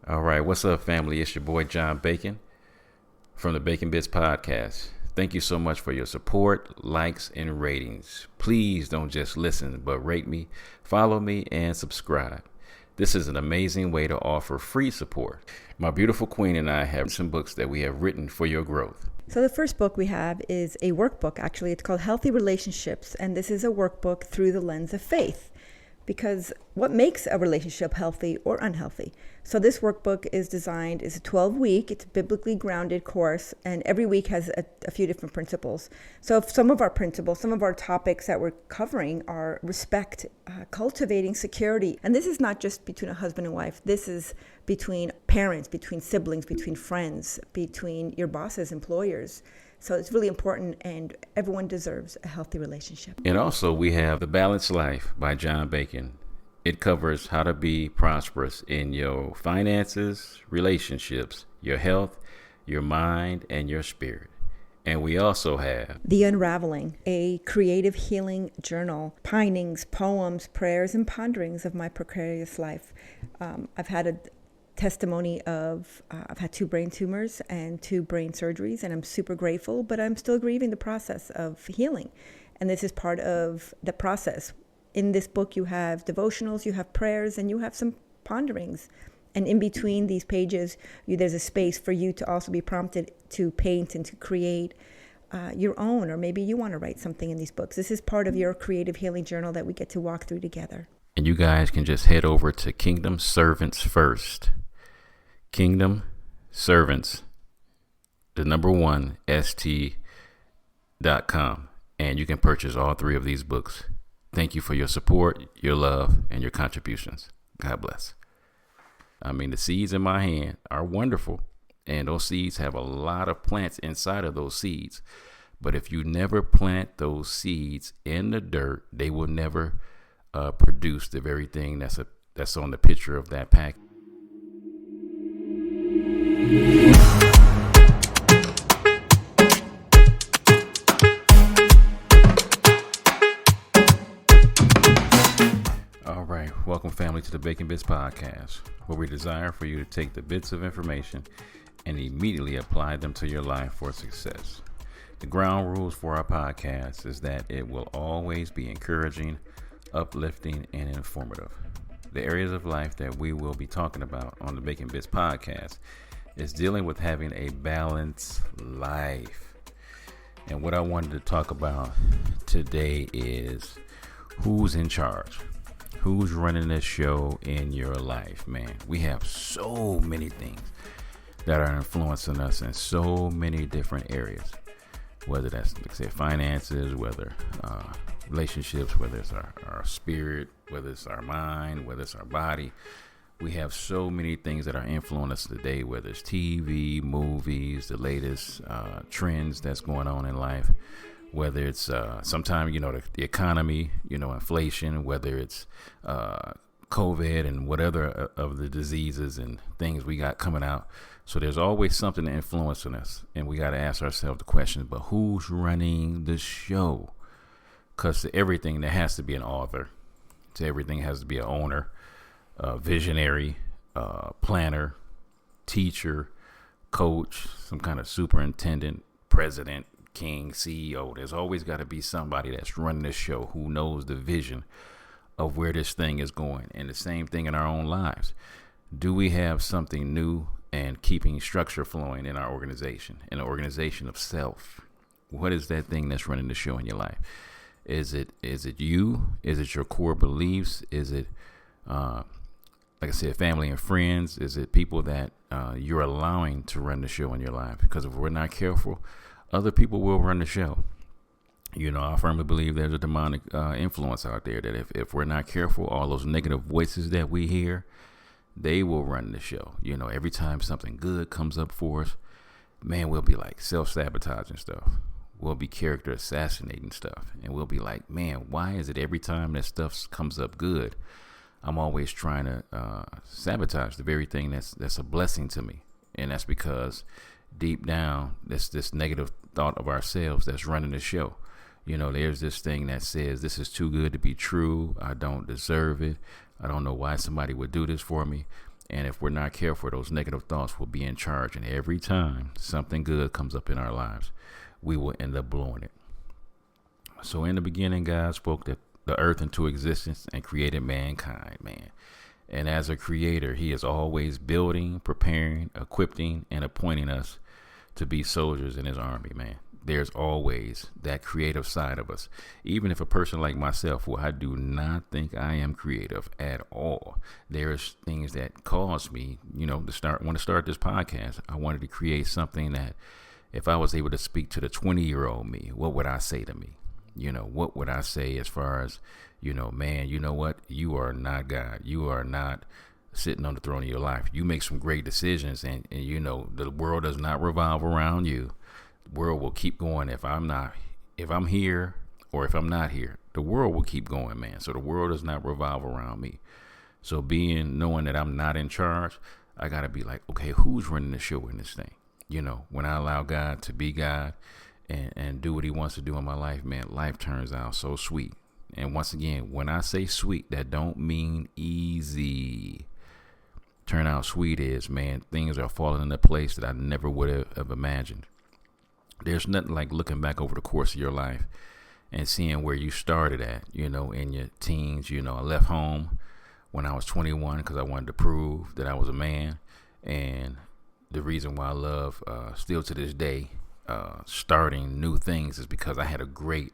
All right, what's up, family? It's your boy John Bacon from the Bitz podcast. Thank you so much for your support, likes, and ratings. Please don't just listen, but rate me, follow me, and subscribe. This is an amazing way to offer free support. My beautiful queen and I have some books that we have written for your growth. So the first book we have is a workbook, actually. It's called Healthy Relationships, and this is a workbook through the lens of faith. Because what makes a relationship healthy or unhealthy? So this workbook is designed, it's a 12-week, it's a biblically grounded course, and every week has a few different principles. So if some of our principles, some of our topics that we're covering are respect, cultivating security. And this is not just between a husband and wife. This is between parents, between siblings, between friends, between your bosses, employers. So it's really important, and everyone deserves a healthy relationship. And also we have The Balanced Life by John Bacon. It covers how to be prosperous in your finances, relationships, your health, your mind, and your spirit. And we also have The Unraveling, a creative healing journal, pinings, poems, prayers, and ponderings of my precarious life. I've had a testimony of I've had 2 brain tumors and 2 brain surgeries, and I'm super grateful, but I'm still grieving the process of healing. And this is part of the process. In this book, you have devotionals, you have prayers, and you have some ponderings. And in between these pages, there's a space for you to also be prompted to paint and to create your own, or maybe you want to write something in these books. This is part of your creative healing journal that we get to walk through together. And you guys can just head over to Kingdom Servants First. Kingdom Servants, the number 1, st.com. And you can purchase all 3 of these books. Thank you for your support, your love, and your contributions. God bless. I mean, the seeds in my hand are wonderful. And those seeds have a lot of plants inside of those seeds. But if you never plant those seeds in the dirt, they will never produce the very thing that's on the picture of that pack. All right, welcome family to the Bitz podcast, where we desire for you to take the bits of information and immediately apply them to your life for success. The ground rules for our podcast is that it will always be encouraging, uplifting, and informative. The areas of life that we will be talking about on the Bitz podcast is dealing with having a balanced life. And what I wanted to talk about today is who's in charge, who's running this show in your life, man. We have so many things that are influencing us in so many different areas, whether that's, like I said, finances, whether relationships, whether it's our spirit, whether it's our mind, whether it's our body. We have so many things that are influencing us today, whether it's TV, movies, the latest trends that's going on in life, whether it's sometimes, the economy, inflation, whether it's COVID and whatever of the diseases and things we got coming out. So there's always something influencing us, and we got to ask ourselves the question, but who's running the show? Because to everything, there has to be an author. To everything has to be an owner, visionary, planner, teacher, coach, some kind of superintendent, president, king, CEO. There's always got to be somebody that's running this show who knows the vision of where this thing is going. And the same thing in our own lives. Do we have something new and keeping structure flowing in our organization, in an organization of self? What is that thing that's running the show in your life? Is it you? Is it your core beliefs? Is it, like I said, family and friends? Is it people that you're allowing to run the show in your life? Because if we're not careful, other people will run the show. I firmly believe there's a demonic influence out there that if we're not careful, all those negative voices that we hear, they will run the show. Every time something good comes up for us, man, we'll be like self-sabotaging stuff. We'll be character assassinating stuff. And we'll be like, man, why is it every time that stuff comes up good, I'm always trying to sabotage the very thing that's a blessing to me? And that's because deep down, that's this negative thought of ourselves that's running the show. There's this thing that says, this is too good to be true. I don't deserve it. I don't know why somebody would do this for me. And if we're not careful, those negative thoughts will be in charge. And every time something good comes up in our lives, we will end up blowing it. So in the beginning, God spoke the earth into existence and created mankind, man. And as a creator, he is always building, preparing, equipping, and appointing us to be soldiers in his army, man. There's always that creative side of us. Even if a person like myself, who I do not think I am creative at all, there's things that cause me, to start this podcast. I wanted to create something that if I was able to speak to the 20-year-old me, what would I say to me? What would I say as far as, man, you know what? You are not God. You are not sitting on the throne of your life. You make some great decisions, and the world does not revolve around you. The world will keep going. If I'm here or if I'm not here, the world will keep going, man. So the world does not revolve around me. So knowing that I'm not in charge, I got to be like, okay, who's running the show in this thing? When I allow God to be God and do what he wants to do in my life, man, life turns out so sweet. And once again, when I say sweet, that don't mean easy. Turn out sweet is, man, things are falling into place that I never would have imagined. There's nothing like looking back over the course of your life and seeing where you started at, in your teens. I left home when I was 21 because I wanted to prove that I was a man. And the reason why I love, still to this day, starting new things is because I had a great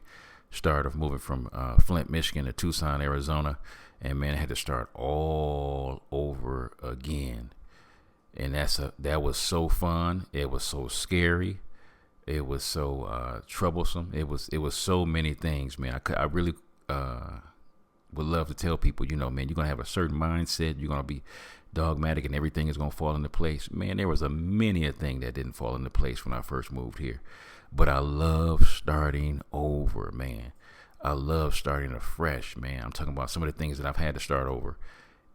start of moving from Flint, Michigan to Tucson, Arizona. And man, I had to start all over again. And that was so fun. It was so scary. It was so troublesome. It was so many things, man. I really would love to tell people, man, you're going to have a certain mindset. You're going to be dogmatic and everything is going to fall into place. Man, there was many a thing that didn't fall into place when I first moved here. But I love starting over, man. I love starting afresh, man. I'm talking about some of the things that I've had to start over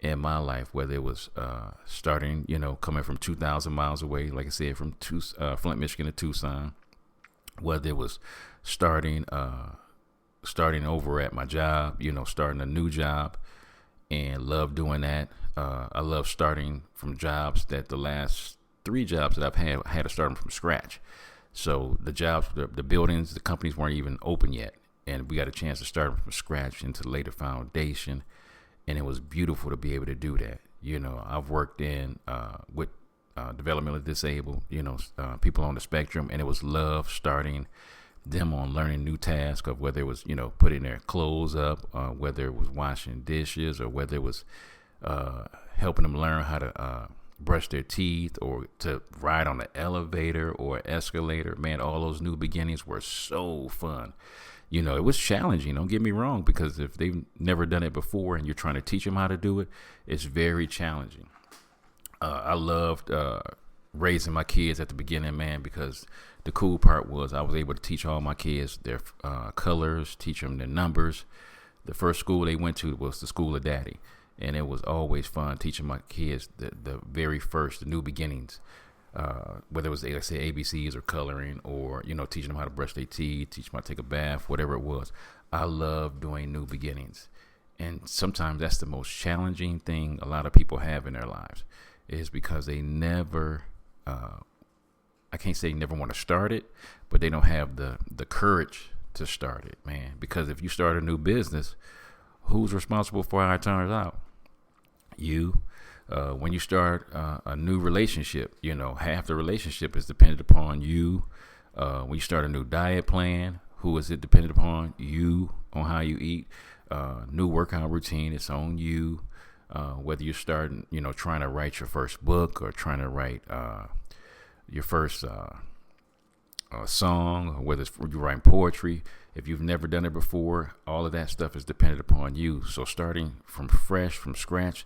in my life, whether it was starting, coming from 2,000 miles away, like I said, from Flint, Michigan to Tucson, whether it was starting over at my job, starting a new job, and love doing that. I love starting from jobs that the last 3 jobs that I had to start them from scratch. So the jobs, the buildings, the companies weren't even open yet. And we got a chance to start from scratch and to lay the foundation. And it was beautiful to be able to do that. I've worked with developmentally disabled, people on the spectrum. And it was love starting them on learning new tasks of whether it was, putting their clothes up, whether it was washing dishes, or whether it was helping them learn how to brush their teeth or to ride on the elevator or escalator. Man, all those new beginnings were so fun. It was challenging, don't get me wrong, because if they've never done it before and you're trying to teach them how to do it, it's very challenging. I loved raising my kids at the beginning, man, because the cool part was I was able to teach all my kids their colors, teach them their numbers. The first school they went to was the School of Daddy, and it was always fun teaching my kids the very first, the new beginnings. Whether it was, like I say, ABCs or coloring or, teaching them how to brush their teeth, teach them how to take a bath, whatever it was. I love doing new beginnings. And sometimes that's the most challenging thing a lot of people have in their lives, is because they never, I can't say never want to start it, but they don't have the courage to start it, man. Because if you start a new business, who's responsible for how it turns out? You. When you start a new relationship, half the relationship is dependent upon you. When you start a new diet plan, who is it dependent upon? You, on how you eat. New workout routine, it's on you. Whether you're starting, trying to write your first book or trying to write your first song, or whether you're writing poetry, if you've never done it before, all of that stuff is dependent upon you. So starting from scratch,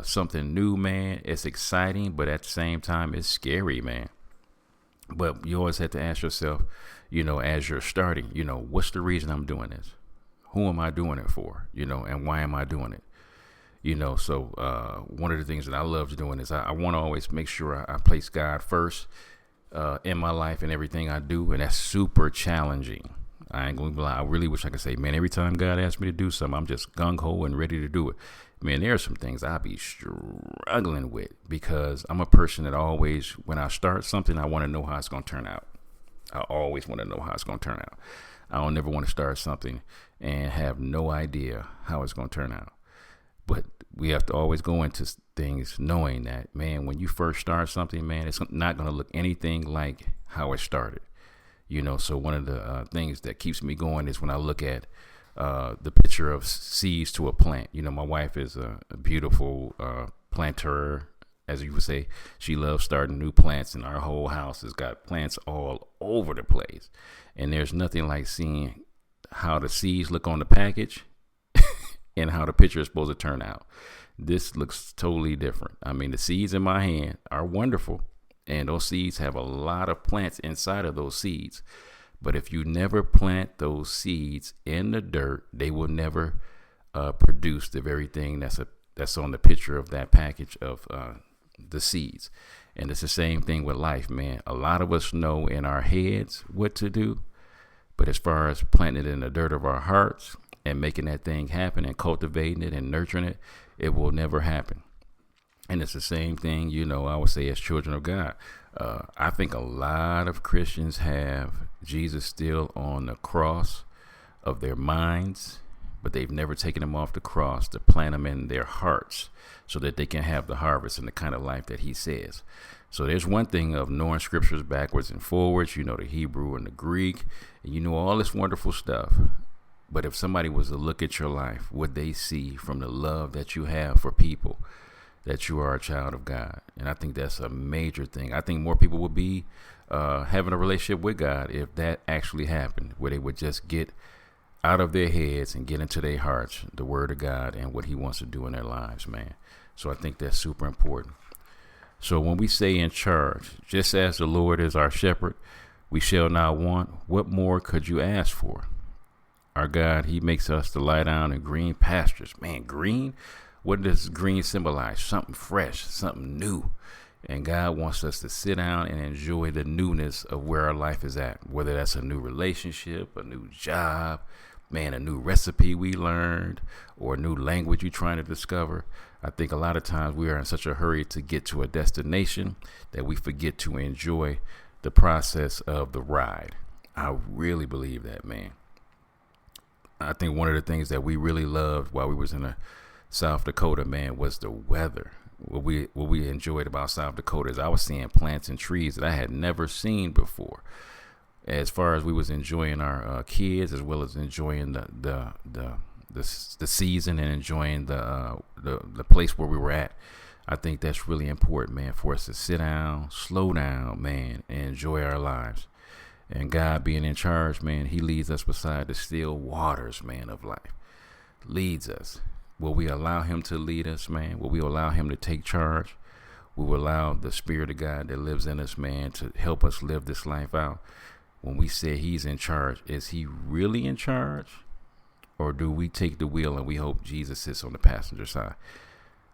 something new, man, it's exciting, but at the same time, it's scary, man. But you always have to ask yourself, as you're starting, what's the reason I'm doing this? Who am I doing it for? And why am I doing it? So one of the things that I love doing is I want to always make sure I place God first in my life and everything I do. And that's super challenging. I ain't going to lie. I really wish I could say, man, every time God asks me to do something, I'm just gung-ho and ready to do it. man, there are some things I be struggling with because I'm a person that always, when I start something, I want to know how it's going to turn out. I always want to know how it's going to turn out. I don't never want to start something and have no idea how it's going to turn out. But we have to always go into things knowing that, man, when you first start something, man, it's not going to look anything like how it started. So one of the things that keeps me going is when I look at the picture of seeds to a plant. My wife is a beautiful planter, as you would say. She loves starting new plants, and our whole house has got plants all over the place. And there's nothing like seeing how the seeds look on the package and how the picture is supposed to turn out. This looks totally different. I mean, the seeds in my hand are wonderful, and those seeds have a lot of plants inside of those seeds. But if you never plant those seeds in the dirt, they will never produce the very thing that's on the picture of that package of the seeds. And it's the same thing with life, man. A lot of us know in our heads what to do, but as far as planting it in the dirt of our hearts and making that thing happen and cultivating it and nurturing it, it will never happen. And it's the same thing, I would say as children of God. I think a lot of Christians have Jesus still on the cross of their minds, but they've never taken him off the cross to plant him in their hearts so that they can have the harvest and the kind of life that he says. So there's one thing of knowing scriptures backwards and forwards, the Hebrew and the Greek, and all this wonderful stuff. But if somebody was to look at your life, would they see from the love that you have for people that you are a child of God? And I think that's a major thing. I think more people would be having a relationship with God if that actually happened, where they would just get out of their heads and get into their hearts the word of God and what he wants to do in their lives, man. So I think that's super important. So when we say in charge, just as the Lord is our shepherd, we shall not want. What more could you ask for? Our God, he makes us to lie down in green pastures. Man, green? What does green symbolize? Something fresh, something new. And God wants us to sit down and enjoy the newness of where our life is at, whether that's a new relationship, a new job, man, a new recipe we learned, or a new language you're trying to discover. I think a lot of times we are in such a hurry to get to a destination that we forget to enjoy the process of the ride. I really believe that, man. I think one of the things that we really loved while we was in South Dakota, man, was the weather. What we enjoyed about South Dakota is I was seeing plants and trees that I had never seen before. As far as we was enjoying our kids, as well as enjoying the season and enjoying the place where we were at. I think that's really important, man, for us to sit down, slow down, man, and enjoy our lives. And God being in charge, man, he leads us beside the still waters, man, of life. Leads us. Will we allow him to lead us, man? Will we allow him to take charge? Will we allow the Spirit of God that lives in us, man, to help us live this life out? When we say he's in charge, is he really in charge? Or do we take the wheel and we hope Jesus sits on the passenger side?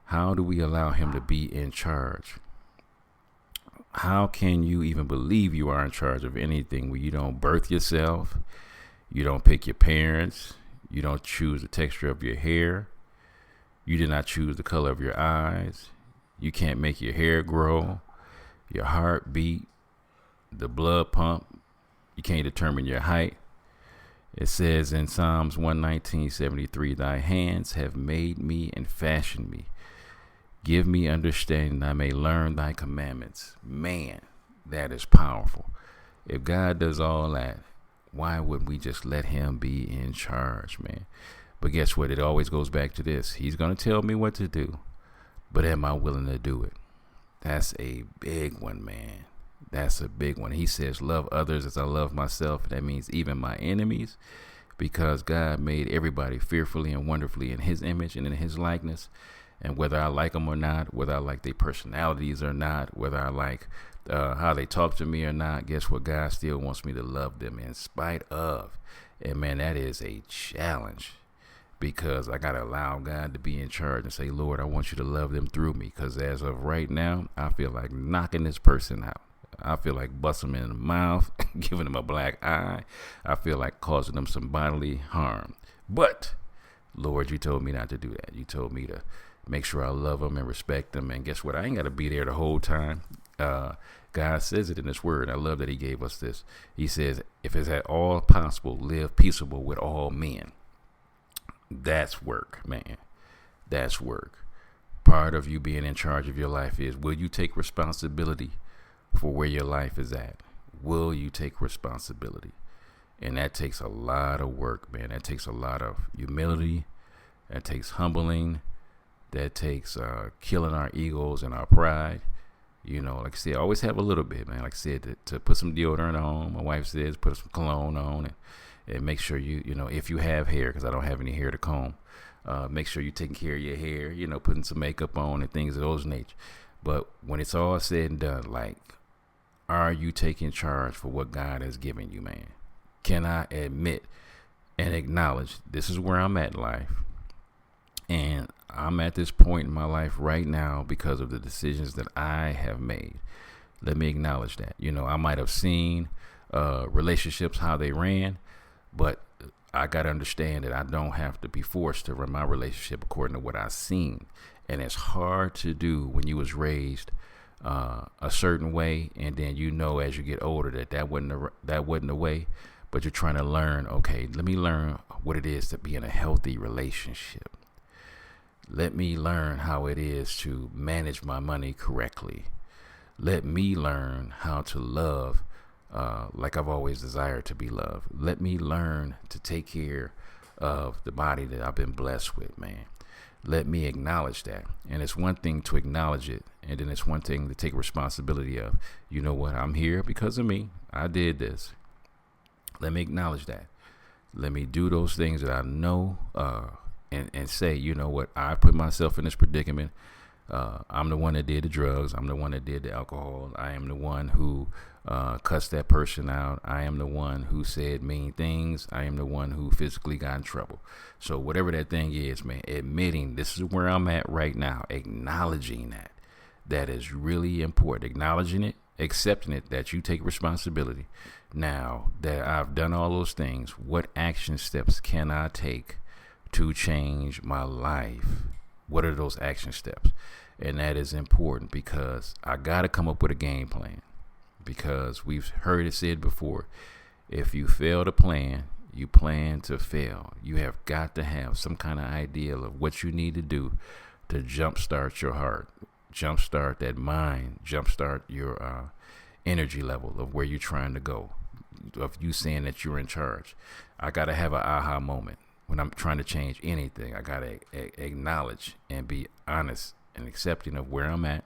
How do we allow him to be in charge? How can you even believe you are in charge of anything when you don't birth yourself? You don't pick your parents. You don't choose the texture of your hair. You did not choose the color of your eyes. You can't make your hair grow, your heart beat, the blood pump. You can't determine your height. It says in Psalms 119:73, thy hands have made me and fashioned me. Give me understanding that I may learn thy commandments. Man, that is powerful. If God does all that, why wouldn't we just let him be in charge, man? But guess what? It always goes back to this. He's going to tell me what to do, but am I willing to do it? That's a big one, man. That's a big one. He says, love others as I love myself. That means even my enemies, because God made everybody fearfully and wonderfully in his image and in his likeness. And whether I like them or not, whether I like their personalities or not, whether I like how they talk to me or not, guess what? God still wants me to love them in spite of. And man, that is a challenge, because I got to allow God to be in charge and say, Lord, I want you to love them through me. Because as of right now, I feel like knocking this person out. I feel like busting them in the mouth, giving them a black eye. I feel like causing them some bodily harm. But Lord, you told me not to do that. You told me to make sure I love them and respect them. And guess what? I ain't got to be there the whole time. God says it in his word. I love that he gave us this. He says, if it's at all possible, live peaceable with all men. That's work, man. That's work. Part of you being in charge of your life is, will you take responsibility for where your life is at? Will you take responsibility? And that takes a lot of work, man. That takes a lot of humility. That takes humbling. That takes killing our egos and our pride. You know, like I said, always have a little bit, man. Like I said, to put some deodorant on. My wife says put some cologne on, and make sure you know, if you have hair, because I don't have any hair to comb, make sure you're taking care of your hair, you know, putting some makeup on and things of those nature. But when it's all said and done, like, are you taking charge for what God has given you, man? Can I admit and acknowledge this is where I'm at in life? And I'm at this point in my life right now because of the decisions that I have made. Let me acknowledge that. You know, I might have seen relationships, how they ran, but I got to understand that I don't have to be forced to run my relationship according to what I've seen. And it's hard to do when you was raised a certain way, and then you know as you get older that wasn't the way, but you're trying to learn, okay, let me learn what it is to be in a healthy relationship. Let me learn how it is to manage my money correctly. Let me learn how to love like I've always desired to be loved. Let me learn to take care of the body that I've been blessed with, man. Let me acknowledge that. And it's one thing to acknowledge it, and then it's one thing to take responsibility of, you know what, I'm here because of me. I did this. Let me acknowledge that. Let me do those things that I know and say, you know what, I put myself in this predicament. I'm the one that did the drugs. I'm the one that did the alcohol. I am the one who cussed that person out. I am the one who said mean things. I am the one who physically got in trouble. So whatever that thing is, man, admitting this is where I'm at right now, acknowledging that is really important. Acknowledging it, accepting it, that you take responsibility. Now that I've done all those things, what action steps can I take to change my life? What are those action steps? And that is important because I got to come up with a game plan, because we've heard it said before, if you fail to plan, you plan to fail. You have got to have some kind of idea of what you need to do to jumpstart your heart, jumpstart that mind, jumpstart your energy level of where you're trying to go, of you saying that you're in charge. I got to have an aha moment. When I'm trying to change anything, I got to acknowledge and be honest and accepting of where I'm at.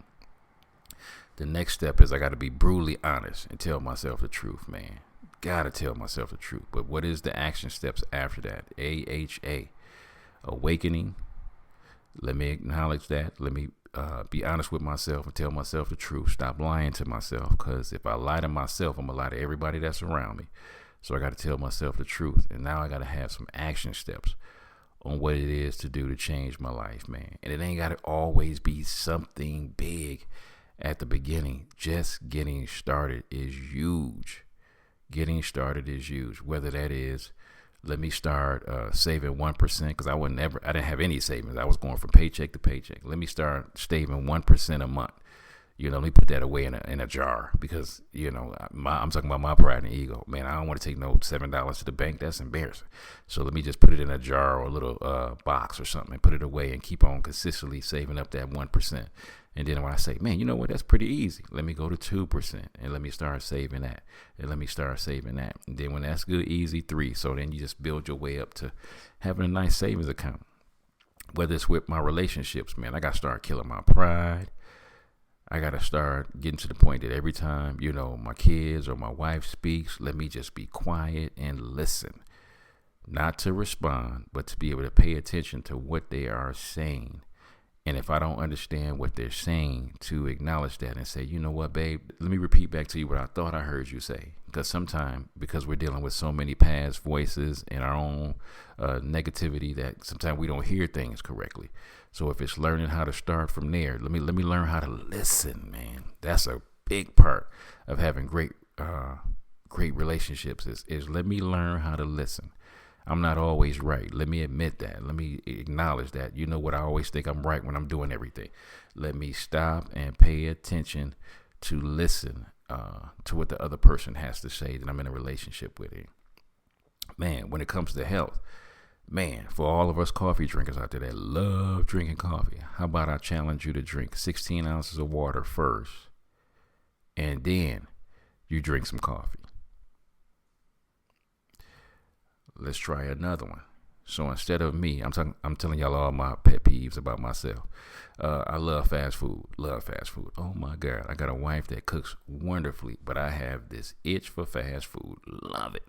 The next step is I got to be brutally honest and tell myself the truth, man. Got to tell myself the truth. But what is the action steps after that? AHA, awakening. Let me acknowledge that. Let me be honest with myself and tell myself the truth. Stop lying to myself, because if I lie to myself, I'm going to lie to everybody that's around me. So I got to tell myself the truth. And now I got to have some action steps on what it is to do to change my life, man. And it ain't got to always be something big at the beginning. Just getting started is huge. Getting started is huge. Whether that is, let me start saving 1%, because I didn't have any savings. I was going from paycheck to paycheck. Let me start saving 1% a month. You know, let me put that away in a jar, because, you know, I'm talking about my pride and ego. Man, I don't want to take no $7 to the bank. That's embarrassing. So let me just put it in a jar or a little box or something and put it away and keep on consistently saving up that 1%. And then when I say, man, you know what, that's pretty easy, let me go to 2% and let me start saving that. And let me start saving that. And then when that's good, easy, 3. So then you just build your way up to having a nice savings account. Whether it's with my relationships, man, I got to start killing my pride. I got to start getting to the point that every time, you know, my kids or my wife speaks, let me just be quiet and listen. Not to respond, but to be able to pay attention to what they are saying. And if I don't understand what they're saying, to acknowledge that and say, you know what, babe, let me repeat back to you what I thought I heard you say. Because sometimes, because we're dealing with so many past voices and our own negativity, that sometimes we don't hear things correctly. So if it's learning how to start from there, let me learn how to listen, man. That's a big part of having great relationships is let me learn how to listen. I'm not always right. Let me admit that. Let me acknowledge that. You know what? I always think I'm right when I'm doing everything. Let me stop and pay attention to listen to what the other person has to say that I'm in a relationship with. Man, when it comes to health, man, for all of us coffee drinkers out there that love drinking coffee, how about I challenge you to drink 16 ounces of water first, and then you drink some coffee. Let's try another one. So instead of me, I'm telling y'all all my pet peeves about myself. I love fast food. Oh my God, I got a wife that cooks wonderfully, but I have this itch for fast food. Love it.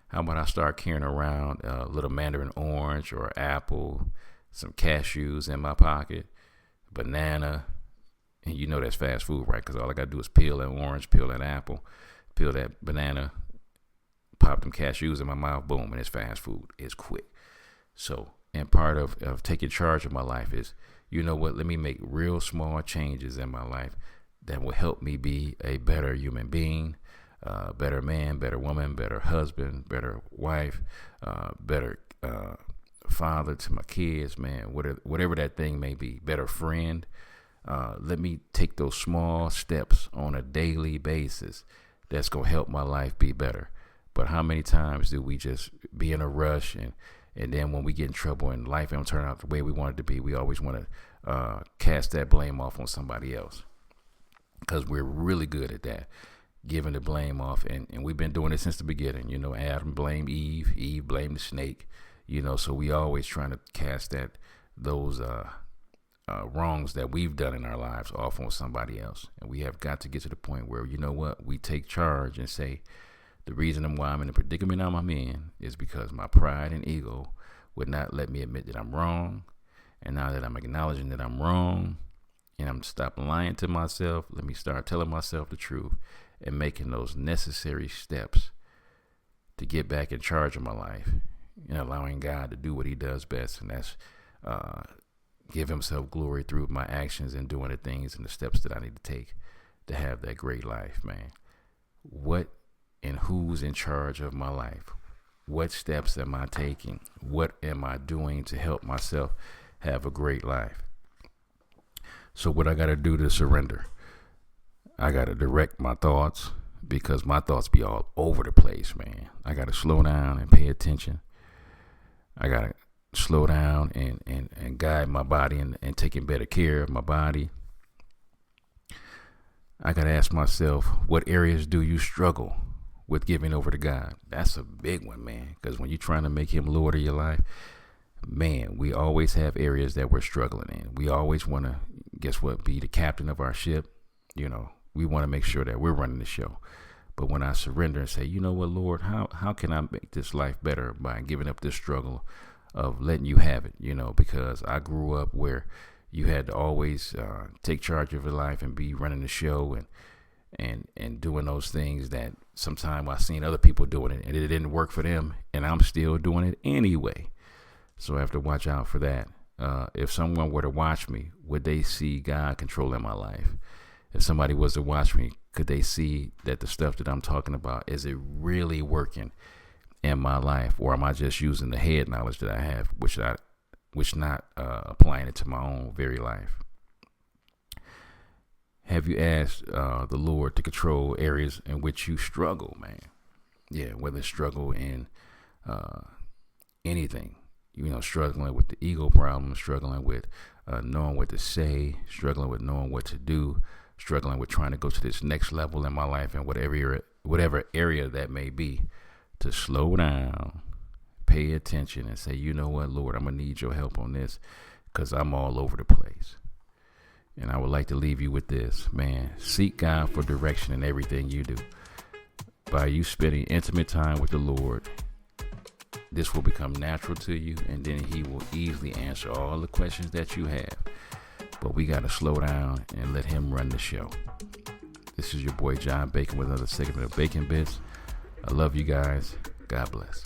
How about I start carrying around a little mandarin orange or apple, some cashews in my pocket, banana, and you know that's fast food, right? Because all I got to do is peel that orange, peel that apple, peel that banana, pop them cashews in my mouth, boom, and it's fast food. It's quick. So, and part of taking charge of my life is, you know what, let me make real small changes in my life that will help me be a better human being, better man, better woman, better husband, better wife, better father to my kids, man, whatever that thing may be, better friend. Let me take those small steps on a daily basis that's going to help my life be better. But how many times do we just be in a rush and then when we get in trouble and life don't turn out the way we want it to be, we always want to cast that blame off on somebody else, because we're really good at that, giving the blame off. And we've been doing it since the beginning. You know, Adam blamed Eve, Eve blamed the snake, you know, so we always trying to cast those wrongs that we've done in our lives off on somebody else. And we have got to get to the point where, you know what, we take charge and say, the reason why I'm in the predicament I'm in is because my pride and ego would not let me admit that I'm wrong. And now that I'm acknowledging that I'm wrong and I'm stopping lying to myself, let me start telling myself the truth and making those necessary steps to get back in charge of my life and allowing God to do what he does best. And that's give himself glory through my actions and doing the things and the steps that I need to take to have that great life, man. What and who's in charge of my life? What steps am I taking? What am I doing to help myself have a great life? So what I got to do to surrender? I got to direct my thoughts, because my thoughts be all over the place, man. I got to slow down and pay attention. I got to slow down and guide my body and taking better care of my body. I got to ask myself, what areas do you struggle with giving over to God? That's a big one, man, because when you're trying to make him Lord of your life, man, we always have areas that we're struggling in. We always want to, guess what, be the captain of our ship. You know, we want to make sure that we're running the show. But when I surrender and say, you know what, Lord, how can I make this life better by giving up this struggle of letting you have it? You know, because I grew up where you had to always take charge of your life and be running the show and doing those things that sometimes I've seen other people doing it and it didn't work for them, and I'm still doing it anyway. So I have to watch out for that. If someone were to watch me, would they see God controlling my life? If somebody was to watch me, could they see that the stuff that I'm talking about, is it really working in my life, or am I just using the head knowledge that I have, which not applying it to my own very life? Have you asked the Lord to control areas in which you struggle, man? Yeah, whether it's struggle in anything, you know, struggling with the ego problem, struggling with knowing what to say, struggling with knowing what to do, struggling with trying to go to this next level in my life, and whatever area that may be, to slow down, pay attention, and say, you know what, Lord, I'm going to need your help on this, because I'm all over the place. And I would like to leave you with this, man. Seek God for direction in everything you do. By you spending intimate time with the Lord, this will become natural to you, and then he will easily answer all the questions that you have. But we got to slow down and let him run the show. This is your boy John Bacon with another segment of Bacon Bitz. I love you guys. God bless.